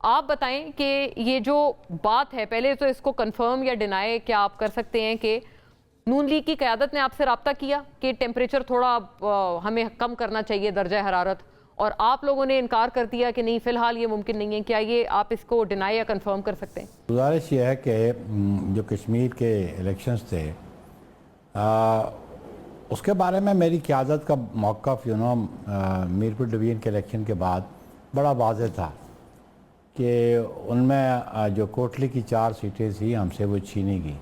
आप बताएं कि ये जो बात है, पहले तो इसको कंफर्म या डिनाई क्या आप कर सकते हैं कि नून लीग की क़यादत ने आपसे रब्ता किया कि टेम्परेचर थोड़ा हमें कम करना चाहिए दर्जा हरारत, और आप लोगों ने इनकार कर दिया कि नहीं फ़िलहाल ये मुमकिन नहीं है? क्या ये आप इसको डिनाई या कंफर्म कर सकते हैं? गुजारिश ये है कि जो कश्मीर के इलेक्शंस थे उसके बारे में मेरी क़यादत का मौक़िफ़ मीरपुर डिवीज़न के इलेक्शन के बाद बड़ा वाज़ेह था कि उनमें जो कोटली की 4 सीटें थी हमसे वो छीनी गई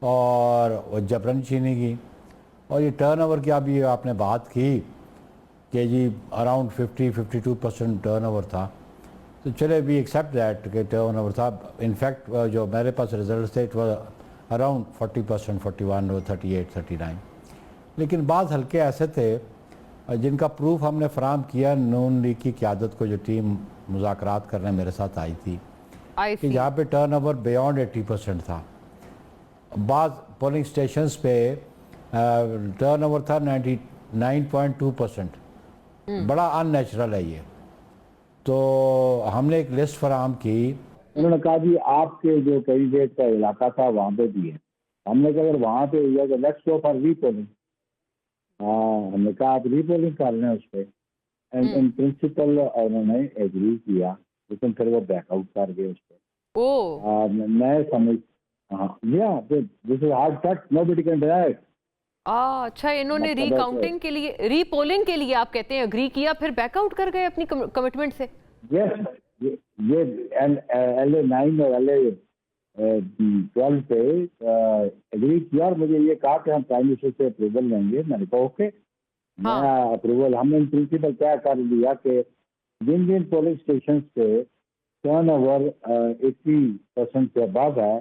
और वो जबरन छीनी गई। और ये टर्नओवर की अभी आपने बात की कि जी अराउंड 50-52% टर्नओवर था, तो चले वी एक्सेप्ट दैट कि टर्नओवर था। इनफैक्ट जो मेरे पास रिजल्ट थे इट वाज अराउंड 40%, 41 और 38, 39। लेकिन बाद हल्के ऐसे थे जिनका प्रूफ हमने फराहम किया नून लीग की क़यादत को, जो टीम मुज़ाकरात करने मेरे साथ आई थी, कि जहाँ पे टर्नओवर बियॉन्ड 80% था। बाद पोलिंग स्टेशंस पे टर्नओवर था 99.2%। बड़ा अननेचुरल है ये। तो हमने एक लिस्ट फराहम की। उन्होंने कहा जी आपके जो कैंडिडेट का इलाका था वहाँ पे भी है। हमने कहा अगर वहाँ पे हुआ तो लेट्स गो फॉर रीपोलिंग। हमने कहा आप रीपोलिंग कर लें उस पर। इन प्रिंसिपल उन्होंने एग्री किया, लेकिन फिर वो बैकआउट कर गए उस पर। मैं समझ this is hard fact, nobody can deny it. अच्छा, इन्होंने रीकाउंटिंग के लिए, रीपोलिंग के लिए आप कहते हैं एग्री किया, फिर बैकआउट कर गए अपनी कमिटमेंट से? यस, ये LA 9 और LA 12 पे एग्री किया और मुझे ये कहा कि हम प्राइम मिनिस्टर से अप्रूवल लेंगे। मैंने कहा ओके, मैं अप्रूवल, हमने इन प्रिंसिपल क्या कर लिया कि जिन जिन पोलिंग स्टेशन पे टर्नओवर 80% से अबव है,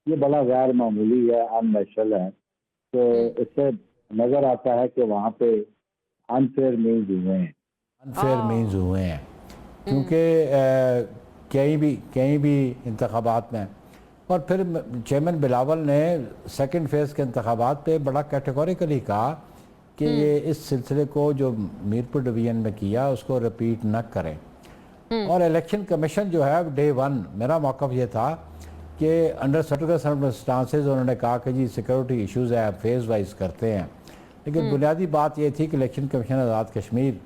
ये बड़ा गैर मामूली है, अननेचुरल है। तो इससे नजर आता है कि वहाँ पे अनफेयर मीन्स हुए हैं। अनफेयर मीन्स हुए हैं क्योंकि कहीं भी इंतखाबात में, और फिर चेयरमैन बिलावल ने सेकंड फेज़ के इंतखाबात पे बड़ा कैटेगोरिकली कहा कि ये इस सिलसिले को जो मीरपुर डिवीज़न में किया उसको रिपीट न करें। और इलेक्शन कमीशन जो है डे 1 मेरा मौक़िफ़ ये था कि अंडर सर्टिफिकेट सर्कमस्टांसेस उन्होंने कहा कि जी सिक्योरिटी इश्यूज़ है, फेज़ वाइज करते हैं। लेकिन बुनियादी बात ये थी कि इलेक्शन कमीशन आज़ाद कश्मीर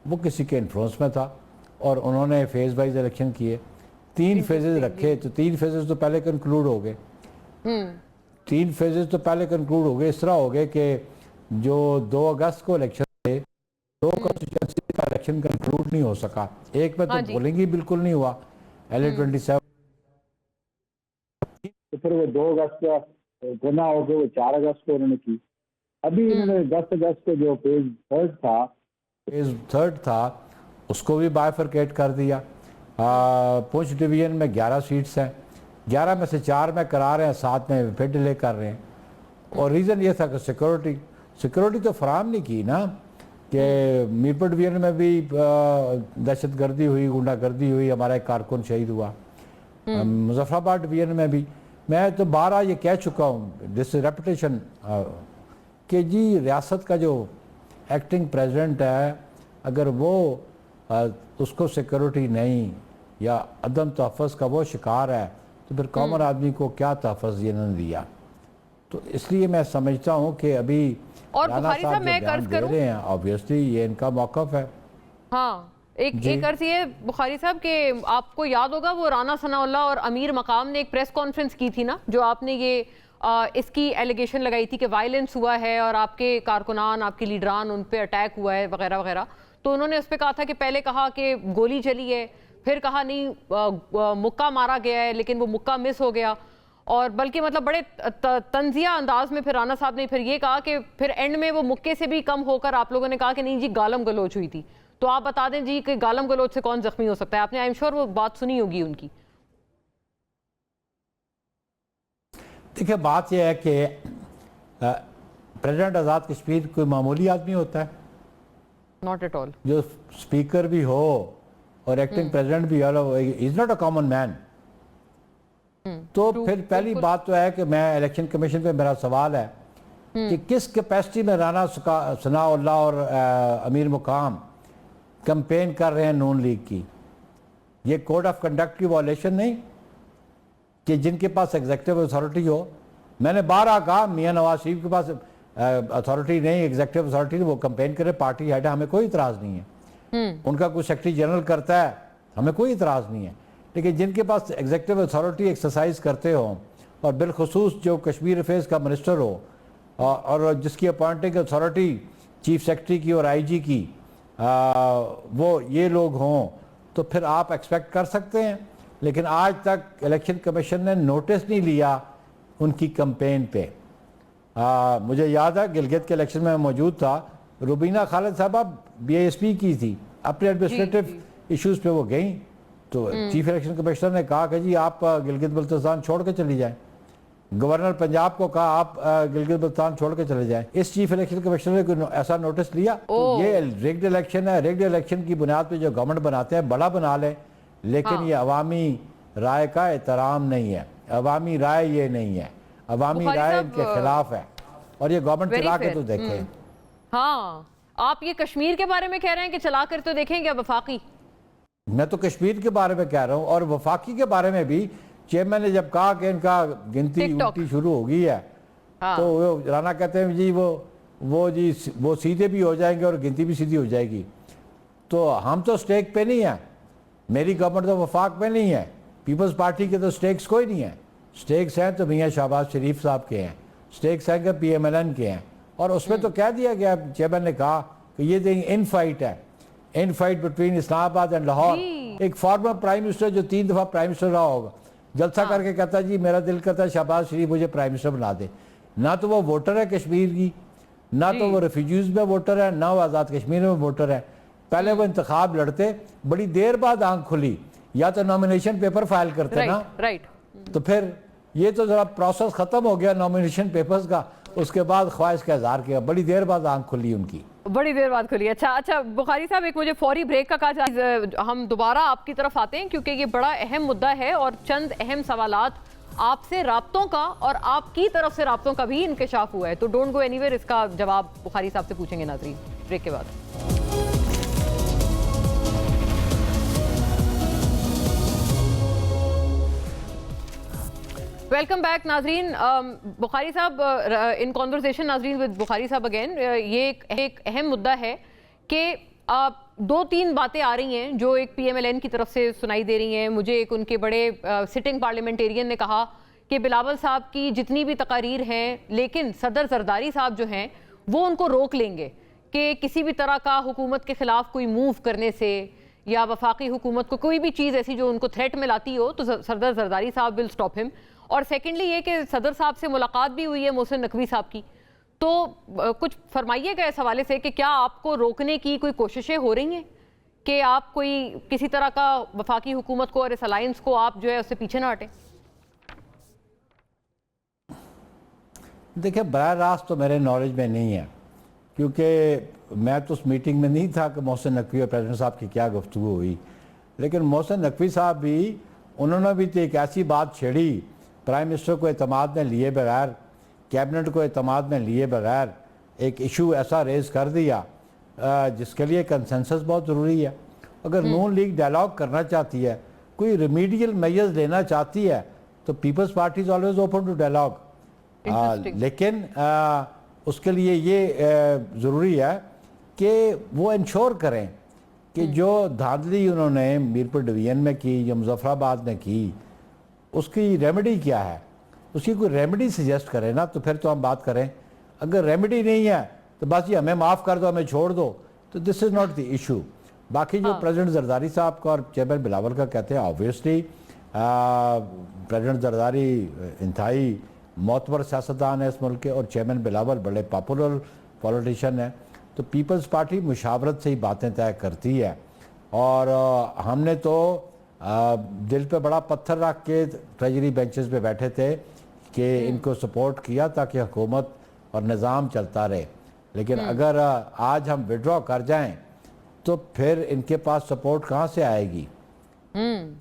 वो किसी के इन्फ्लुएंस में था और उन्होंने फेज़ वाइज इलेक्शन किए। 3 फेजेस रखे, तो 3 फेजेस तो पहले कंक्लूड हो गए। 3 फेजेस तो पहले कंक्लूड हो गए। इस तरह हो गए कि जो 2 अगस्त को इलेक्शन थे, 2 कॉन्स्टिट्यूएंसी का इलेक्शन कंक्लूड नहीं हो सका। एक में तो पोलिंग ही बिल्कुल नहीं हुआ, LA 27। तो फिर वो 2 अगस्त का गुना हो गए, वो 4 अगस्त को उन्होंने की। अभी इन्होंने 10 अगस्त को जो फेज थर्ड था उसको भी बाइफरकेट कर दिया। पुंछ डिवीजन में 11 सीट्स हैं, 11 में से 4 में करा रहे हैं, 7 में फिर डिले कर रहे हैं। और रीज़न ये था कि सिक्योरिटी तो फराहम नहीं की ना, कि मीरपुर डिवीजन में भी दहशत गर्दी हुई, गुंडागर्दी हुई, हमारा एक कारकुन शहीद हुआ। मुजफ्फराबाद डिवीजन में भी मैं तो 12 ये कह चुका हूँ, दिस रेपुटेशन, कि जी रियासत का जो एक्टिंग प्रेसिडेंट है, अगर वो उसको सिक्योरिटी नहीं या अदम तहफ़्फ़ुज़ का वो शिकार है, तो फिर कॉमन आदमी को क्या तहफ़्फ़ुज़ इन्होंने दिया। तो इसलिए मैं समझता हूँ कि अभी राना साहब जो बयान दे रहे हैं, ऑब्वियसली ये इनका मौक़िफ़ है। हाँ, एक अर्ज़ ये बुखारी साहब कि आपको याद होगा वो राना सनाउल्लाह और अमीर मकाम ने एक प्रेस कॉन्फ्रेंस की थी ना, जो आपने ये इसकी एलिगेशन लगाई थी कि वायलेंस हुआ है और आपके कारकुनान, आपके लीडरान, उन पे अटैक हुआ है वगैरह वगैरह। तो उन्होंने उस पर कहा था कि पहले कहा कि गोली चली है, फिर कहा नहीं मुक्का मारा गया है, लेकिन वो मुक्का मिस हो गया। और बल्कि मतलब बड़े तंजिया अंदाज में फिर राना साहब ने फिर ये कहा कि फिर एंड में वो मुक्के से भी कम होकर आप लोगों ने कहा कि नहीं जी गालम गलोच हुई थी। तो आप बता दें जी कि गालम गलोच से कौन जख्मी हो सकता है? आपने आई एम श्योर वो बात सुनी होगी उनकी। देखिए बात यह है कि प्रेसिडेंट आज़ाद कश्मीर कोई मामूली आदमी होता है? Not at all. जो स्पीकर भी हो और एक्टिंग प्रेसिडेंट भी हो, is not a common man. तो फिर पहली बात तो है कि मैं इलेक्शन कमीशन पे मेरा सवाल है कि किस कैपेसिटी में राना सनाउल्लाह और अमीर मुकाम कैंपेन कर रहे हैं नून लीग की। ये कोड ऑफ कंडक्ट की वॉलेशन नहीं कि जिनके पास एग्जेक्टिव अथॉरिटी हो। मैंने बारहा कहा मियां नवाज शरीफ के पास अथॉरिटी नहीं, एग्जेक्टिव अथॉरिटी नहीं, वो कंपेन करे, पार्टी हेड है, हमें कोई इतराज़ नहीं है। उनका कोई सेक्रेटरी जनरल करता है, हमें कोई इतराज़ नहीं है। लेकिन जिनके पास एग्जेक्टिव अथॉरिटी एक्सरसाइज करते हो, और बिलखसूस जो कश्मीर अफेयर्स का मिनिस्टर हो और जिसकी अपॉइंटिंग अथॉरिटी चीफ सेक्रेटरी की और आईजी की वो ये लोग हों, तो फिर आप एक्सपेक्ट कर सकते हैं। लेकिन आज तक इलेक्शन कमीशन ने नोटिस नहीं लिया उनकी कंपेन पे। मुझे याद है गिलगित के इलेक्शन में मौजूद था, रुबीना खालिद साहबा BISP की थी, अपने एडमिनिस्ट्रेटिव इश्यूज पे वो गई, तो चीफ इलेक्शन कमिश्नर ने कहा कि जी आप गिलगित बल्तिस्तान छोड़ के चली जाएं। गवर्नर पंजाब को कहा आप गिलगित बल्तिस्तान छोड़ के चले जाएं। इस चीफ इलेक्शन कमिश्नर ने कोई ऐसा नोटिस लिया? तो ये रिग्ड इलेक्शन है, रिग्ड इलेक्शन की बुनियाद पे जो गवर्नमेंट बनाते हैं बड़ा बना लें, लेकिन ये अवामी राय का एहतराम नहीं है, अवामी राय ये नहीं है, अवामी राय इनके खिलाफ है, और ये गवर्नमेंट चला के तो देखें। हाँ, आप ये कश्मीर के बारे में कह रहे हैं कि चला कर तो देखें क्या वफाकी? मैं तो कश्मीर के बारे में कह रहा हूँ, और वफाकी के बारे में भी चेयरमैन ने जब कहा कि इनका गिनती उल्टी शुरू हो गई है, तो वो राना कहते हैं जी वो सीधे भी हो जाएंगे और गिनती भी सीधी हो जाएगी। तो हम तो स्टेक पे नहीं है, मेरी गवर्नमेंट तो वफाक पे नहीं है, पीपल्स पार्टी के तो स्टेक्स कोई नहीं है। स्टेक्स हैं तो मियाँ शहबाज शरीफ साहब के हैं, स्टेक्स हैं कि PMLN के हैं, और उसमें तो कह दिया गया, चेयरमैन ने कहा कि ये इन फाइट है, in fight between Islamabad and Lahore. एक फॉर्मर प्राइम मिनिस्टर जो 3 दफ़ा प्राइम मिनिस्टर रहा होगा, जलसा करके कहता जी मेरा दिल करता है शहबाज शरीफ मुझे प्राइम मिनिस्टर बना दे। ना तो वो वोटर है कश्मीर की, ना तो वो रेफ्यूजीज में वोटर है, ना वो आज़ाद कश्मीर में वोटर है। पहले वो इंतखाब लड़ते, बड़ी देर बाद आंख खुली, या तो नॉमिनेशन पेपर फाइल करते ना, राइट, तो फिर ये तो जरा प्रोसेस खत्म हो गया नॉमिनेशन पेपर्स का, उसके बाद ख्वाहिश का इजहार किया, बड़ी देर बाद आंख खुली उनकी, बड़ी देर बाद खुली। अच्छा बुखारी साहब, एक मुझे फौरी ब्रेक का कहा, हम दोबारा आपकी तरफ आते हैं क्योंकि ये बड़ा अहम मुद्दा है और चंद अहम सवालात आपसे राब्तों का और आपकी तरफ से राब्तों का भी इंकशाफ हुआ है, तो डोंट गो एनीवेयर, इसका जवाब बुखारी साहब से पूछेंगे नाज़रीन ब्रेक के बाद। वेलकम बैक नाजरीन। बुखारी साहब, इन कॉन्वर्सेशन नाजरीन विद बुखारी साहब अगेन, ये एक अहम मुद्दा है कि 2-3 बातें आ रही हैं जो एक PMLN की तरफ से सुनाई दे रही हैं। मुझे एक उनके बड़े सिटिंग पार्लियामेंटेरियन ने कहा कि बिलावल साहब की जितनी भी तकारीर हैं, लेकिन सदर जरदारी साहब जो हैं वो उनको रोक लेंगे कि किसी भी तरह का हुकूमत के खिलाफ कोई मूव करने से, या वफाकी हुकूमत को कोई भी चीज़ ऐसी जो उनको थ्रेट में लाती हो तो सदर जरदारी साहब विल स्टॉप हिम। और सेकेंडली ये कि सदर साहब से मुलाकात भी हुई है मोहसिन नकवी साहब की, तो कुछ फरमाइएगा इस हवाले से कि क्या आपको रोकने की कोई कोशिशें हो रही हैं कि आप कोई किसी तरह का वफाकी हुकूमत को और इस अलायंस को आप जो है उससे पीछे ना हटें? देखिए, बराह रास्त तो मेरे नॉलेज में नहीं है, क्योंकि मैं तो उस मीटिंग में नहीं था कि मोहसिन नकवी और प्रेसिडेंट साहब की क्या गुफ्तगू हुई। लेकिन मोहसिन नकवी साहब भी, उन्होंने भी तो एक ऐसी बात छेड़ी, प्राइम मिनिस्टर को एतमाद में लिए बगैर, कैबिनेट को एतमाद में लिए बगैर एक इशू ऐसा रेज कर दिया जिसके लिए कंसेंसस बहुत ज़रूरी है। अगर नून लीग डायलॉग करना चाहती है, कोई रेमीडियल मेजर्स लेना चाहती है, तो People's Party is always open to dialogue. लेकिन उसके लिए ये ज़रूरी है कि वो इंश्योर करें कि जो धांधली उन्होंने मीरपुर डिवीजन में की, जो मुजफ्फराबाद में की, उसकी रेमेडी क्या है, उसकी कोई रेमेडी सजेस्ट करें ना, तो फिर तो हम बात करें। अगर रेमेडी नहीं है तो बस ये हमें माफ़ कर दो, हमें छोड़ दो, तो this is not the issue. बाकी जो प्रेसिडेंट जरदारी साहब का और चेयरमैन बिलावल का कहते हैं, ऑब्वियसली प्रेसिडेंट जरदारी इंतहाई मोतबर सियासतदान है इस मुल्क के, और चेयरमैन बिलावल बड़े पॉपुलर पॉलिटिशियन हैं, तो पीपल्स पार्टी मुशावरत से ही बातें तय करती है। और हमने तो दिल पे बड़ा पत्थर रख के ट्रेजरी बेंचेस पे बैठे थे कि इनको सपोर्ट किया ताकि हुकूमत और निज़ाम चलता रहे। लेकिन अगर आज हम विड्रॉ कर जाएं तो फिर इनके पास सपोर्ट कहाँ से आएगी?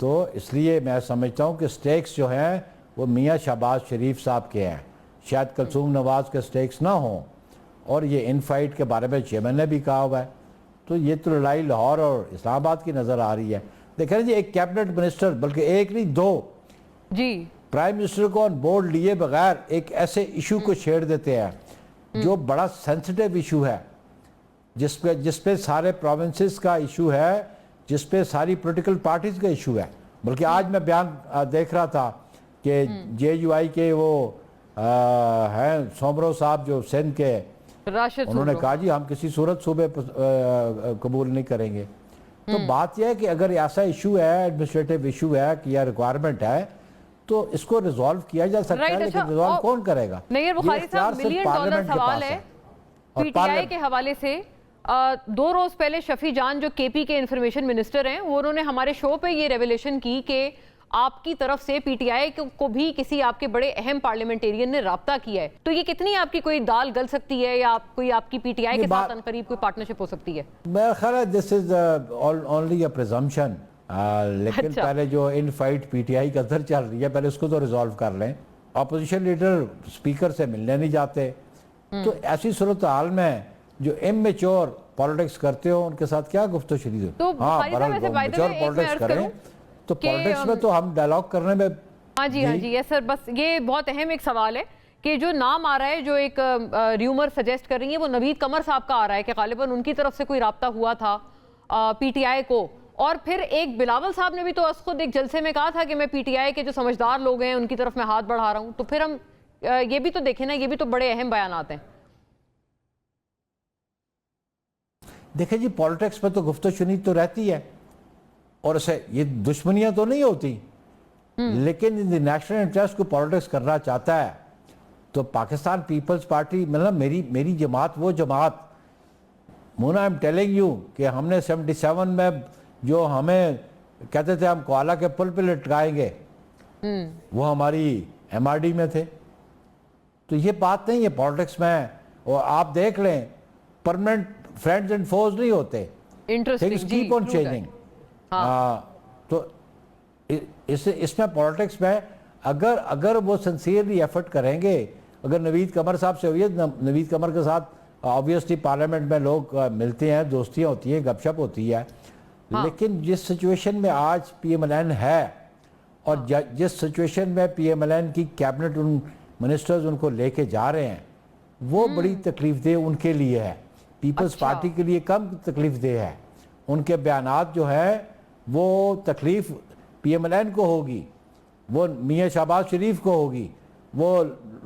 तो इसलिए मैं समझता हूँ कि स्टेक्स जो हैं वो मियाँ शहबाज शरीफ साहब के हैं, शायद कुलसूम नवाज के स्टेक्स ना हों। और ये इन फाइट के बारे में चेयरमैन ने भी कहा हुआ है, तो ये तो लड़ाई लाहौर और इस्लामाबाद की नज़र आ रही है। देखें जी, एक कैबिनेट मिनिस्टर, बल्कि एक नहीं दो जी, प्राइम मिनिस्टर को ऑन बोर्ड लिए बगैर एक ऐसे इशू को छेड़ देते हैं जो बड़ा सेंसिटिव इशू है, जिसपे सारे प्रोविंसेस का इशू है, जिसपे सारी पॉलिटिकल पार्टीज का इशू है। बल्कि आज मैं बयान देख रहा था कि JUI के वो हैं सोमरो साहब जो सिंध के, राशिद उन्होंने सुमरो। कहा जी हम किसी सूरत सूबे कबूल नहीं करेंगे। तो बात यह है कि अगर ऐसा इशू है, एडमिनिस्ट्रेटिव इशू है कि यह रिक्वायरमेंट है, तो इसको रिजॉल्व किया जा सकता है, लेकिन रिजॉल्व कौन करेगा? नैयर बुखारी साहब, $1 मिलियन सवाल है PTI के हवाले से। 2 रोज पहले शफी जान जो KP के इंफॉर्मेशन मिनिस्टर हैं, वो उन्होंने हमारे शो पे ये रेवलेशन की कि आपकी तरफ से PTI को भी किसी आपके बड़े अहम पार्लियामेंटेरियन ने राब्ता किया है। तो ये कितनी आपकी कोई दाल गल सकती है, या कोई आपकी PTI के साथ अनकरीब कोई पार्टनरशिप हो सकती है? मेरा ख्याल है this is only a presumption, लेकिन अच्छा। पहले जो इन फाइट PTI का अंदर चल रही है, पहले उसको तो रिजॉल्व कर लें। अपोजिशन लीडर स्पीकर से मिलने नहीं जाते, तो ऐसी सूरत हाल में जो इमेच्योर पॉलिटिक्स करते हो उनके साथ क्या गुफ्तगू हो? तो हाँ, बुखारी साहब, वैसे by the way, मैच्योर एक मैं पॉलिटिक्स अर्ज करें, करूं तो कि, पॉलिटिक्स में तो हम डायलॉग करने में। हाँ जी, हाँ जी, यस सर। बस ये बहुत अहम एक सवाल है कि जो नाम आ रहा है, जो एक र्यूमर सजेस्ट कर रही है, वो नवीद कमर साहब का आ रहा है कि गालिबन उनकी तरफ से कोई राब्ता हुआ था PTI को। और फिर एक बिलावल साहब ने भी तो खुद एक जलसे में कहा था कि मैं PTI के जो समझदार लोग हैं उनकी तरफ मैं हाथ बढ़ा रहा हूं। तो फिर हम ये भी तो देखें ना, ये भी तो बड़े अहम बयानात हैं। देखें जी, पॉलिटिक्स में तो गुफ्तगू तो रहती है, और इसे ये दुश्मनियां तो नहीं होती, लेकिन इन द नेशनल इंटरेस्ट को पॉलिटिक्स करना चाहता है तो पाकिस्तान पीपल्स पार्टी, मतलब मेरी जमात, वो जमात, Mona, I am telling you कि हमने 77 में जो हमें कहते थे हम कोआला के पुल पे लटकाएंगे, वो हमारी MRD में थे। तो ये बात नहीं है पॉलिटिक्स में। और आप देख लें, परमानेंट फ्रेंड्स एंड फोज नहीं होते, थिंग्स कीप ऑन चेंजिंग। तो इसमें पॉलिटिक्स में अगर वो सिंसियरली एफर्ट करेंगे, अगर नवीद कमर साहब से हुई है, नवीद कमर के साथ ऑब्वियसली पार्लियामेंट में लोग मिलते हैं, दोस्तियां होती हैं, गपशप होती है, लेकिन जिस सिचुएशन में आज PMLN है, और जिस सिचुएशन में PMLN की कैबिनेट उन मिनिस्टर्स उनको लेके जा रहे हैं, वो बड़ी तकलीफदेह उनके लिए है। पीपल्स पार्टी के लिए कम तकलीफदेह है। उनके बयानात जो है वो तकलीफ PMLN को होगी, वो मियाँ शहबाज शरीफ को होगी, वो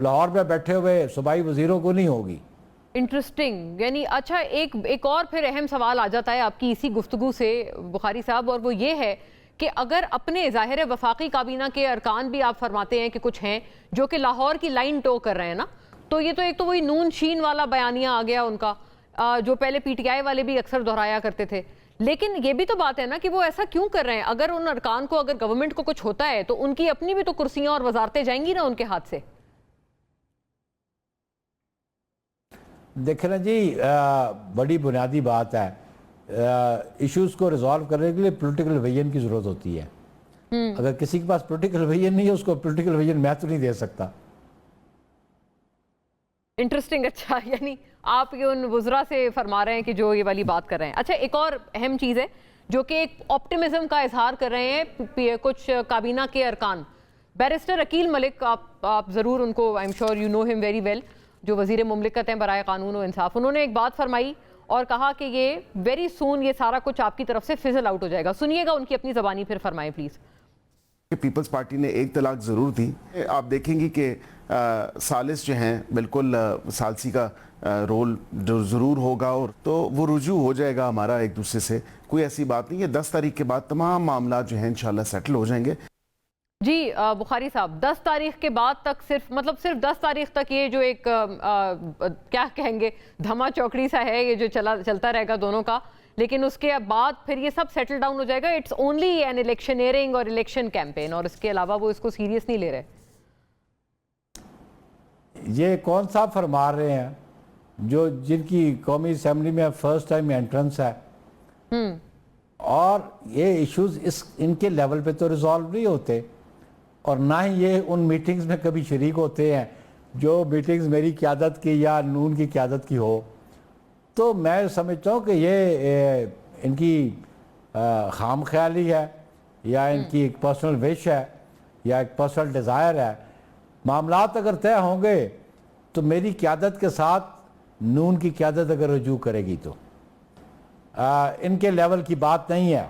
लाहौर में बैठे हुए सूबाई वजीरों को नहीं होगी। इंटरेस्टिंग। यानी अच्छा, एक और फिर अहम सवाल आ जाता है आपकी इसी गुफ्तगू से बुखारी साहब, और वो ये है कि अगर अपने ज़ाहिर वफाकी काबीना के अरकान भी आप फरमाते हैं कि कुछ हैं जो कि लाहौर की लाइन टो कर रहे हैं ना, तो ये तो एक तो वही नून शीन वाला बयानिया आ गया उनका, जो पहले PTI वाले भी अक्सर दोहराया करते थे। लेकिन ये भी तो बात है ना कि वो ऐसा क्यों कर रहे हैं? अगर उन अरकान को, अगर गवर्नमेंट को कुछ होता है तो उनकी अपनी भी तो कुर्सियां और वजारतें जाएंगी ना उनके हाथ से। देखें ना जी, बड़ी बुनियादी बात है, इश्यूज को रिजॉल्व करने के लिए पॉलिटिकल विजन की जरूरत होती है। अगर किसी के पास पॉलिटिकल विजन नहीं है, उसको पॉलिटिकल विजन मैं तो नहीं दे सकता। इंटरेस्टिंग। अच्छा, यानी आप ये उन वुज़रा से फरमा रहे हैं कि जो ये वाली बात कर रहे हैं। अच्छा, एक और अहम चीज़ है जो कि एक ऑप्टिमिज्म का इजहार कर रहे हैं कुछ काबीना के अरकान। बैरिस्टर अकील मलिक, आप ज़रूर उनको, I am sure you know him very well, जो वज़ीर मुमलिकत हैं बराए कानून और इंसाफ, उन्होंने एक बात फरमाई और कहा कि ये वेरी सून ये सारा कुछ आपकी तरफ से फिजल आउट हो जाएगा। सुनिएगा उनकी अपनी ज़बानी, फिर फरमाएं प्लीज़। पीपल्स पार्टी ने एक तलाक ज़रूर दी। आप देखेंगी कि सालिस जो हैं बिल्कुल सालसी का रोल जो ज़रूर होगा, और तो वो रुजू हो जाएगा हमारा एक दूसरे से। कोई ऐसी बात नहीं है, 10 तारीख के बाद तमाम मामला जो हैं इंशाल्लाह सेटल हो जाएंगे। जी बुखारी साहब, 10 तारीख के बाद तक सिर्फ 10 तारीख तक ये जो एक क्या कहेंगे धमा चौकड़ी सा है, ये जो चलता रहेगा दोनों का, लेकिन उसके बाद फिर ये सब सेटल डाउन हो जाएगा। इट्स ओनली एन इलेक्शनियरिंग और इलेक्शन कैंपेन, और इसके अलावा वो इसको सीरियस नहीं ले रहे। ये कौन सा फरमा रहे हैं जो जिनकी कौमी असेंबली में फर्स्ट टाइम एंट्रेंस है, और ये इश्यूज इनके लेवल पे तो रिजॉल्व नहीं होते, और ना ही ये उन मीटिंग्स में कभी शरीक होते हैं जो मीटिंग्स मेरी क़यादत की या नून की क़यादत की हो। तो मैं समझता हूँ कि ये इनकी खाम ख्याली है, या इनकी एक पर्सनल विश है या एक पर्सनल डिज़ायर है, मामलात अगर तय होंगे तो मेरी क़यादत के साथ नून की क़यादत अगर रजू करेगी तो इनके लेवल की बात नहीं है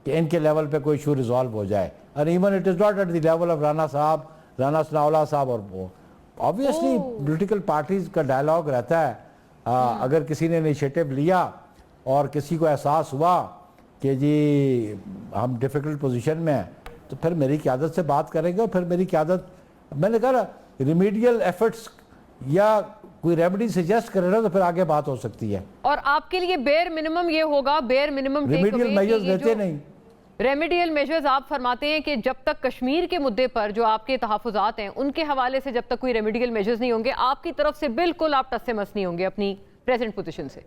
कि इनके लेवल पे कोई इशू रिजॉल्व हो जाए। और even it is not at the level of Rana साहब, राना सनाउल्लाह साहब। और ऑब्वियसली पॉलिटिकल पार्टीज का डायलॉग रहता है। अगर किसी ने इनिशिएटिव लिया और किसी को एहसास हुआ कि जी हम डिफ़िकल्ट पोजीशन में हैं, तो फिर मेरी क़यादत से बात करेंगे। और फिर मेरी क़यादत, मैंने कहा रिमीडियल एफर्ट्स या कोई रेमेडी सजेस्ट करे ना, तो फिर आगे बात हो सकती है। और आपके लिए बेयर मिनिमम ये होगा, बेयर मिनिमम रिमीडियल मेजर्स लेते नहीं। रेमेडियल मेजर्स आप फरमाते हैं कि जब तक कश्मीर के मुद्दे पर जो आपके तहफ़्फ़ुज़ात हैं उनके हवाले से जब तक कोई रेमेडियल मेजर्स नहीं होंगे, आपकी तरफ से बिल्कुल आप टस से मस नहीं होंगे अपनी प्रेजेंट पोजीशन से।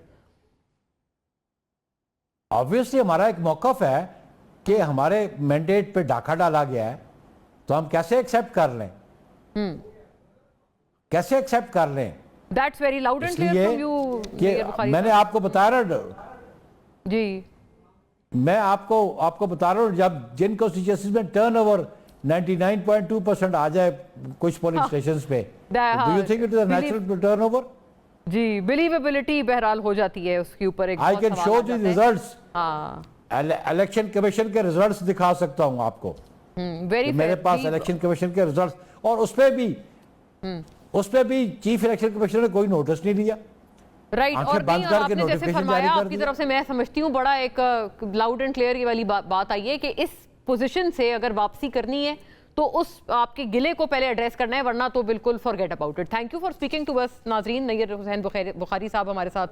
ऑब्वियसली हमारा एक मौक़िफ़ है कि हमारे मैंडेट पे डाका डाला गया है, तो हम कैसे एक्सेप्ट कर लें, कैसे एक्सेप्ट कर लें। That's very loud and clear from you. कि मैंने आपको बताया ना जी, मैं आपको बता रहा हूँ, जब जिन कॉन्स्टिट्यूएंसीज में टर्नओवर 99.2% आ जाए कुछ पोलिंग स्टेशंस पे, do you think it is a natural turnover? जी, बिलीवेबिलिटी बहरहाल हो जाती है उसके ऊपर। एक I can show the results. हाँ, इलेक्शन कमीशन के रिजल्ट्स दिखा सकता हूँ आपको। मेरे पास इलेक्शन कमीशन के रिजल्ट्स, और उसपे भी चीफ इलेक्शन कमिश्नर ने कोई नोटिस नहीं लिया। राइट। और नहीं, और आपने जैसे फरमाया, आपकी तरफ से मैं समझती हूँ बड़ा एक लाउड एंड क्लियर वाली बात आई है कि इस पोजीशन से अगर वापसी करनी है तो उस आपके गिले को पहले एड्रेस करना है, वरना तो बिल्कुल forget about it. Thank you for speaking to us नाजरीन। नैयर हुसैन बुखारी साहब हमारे साथ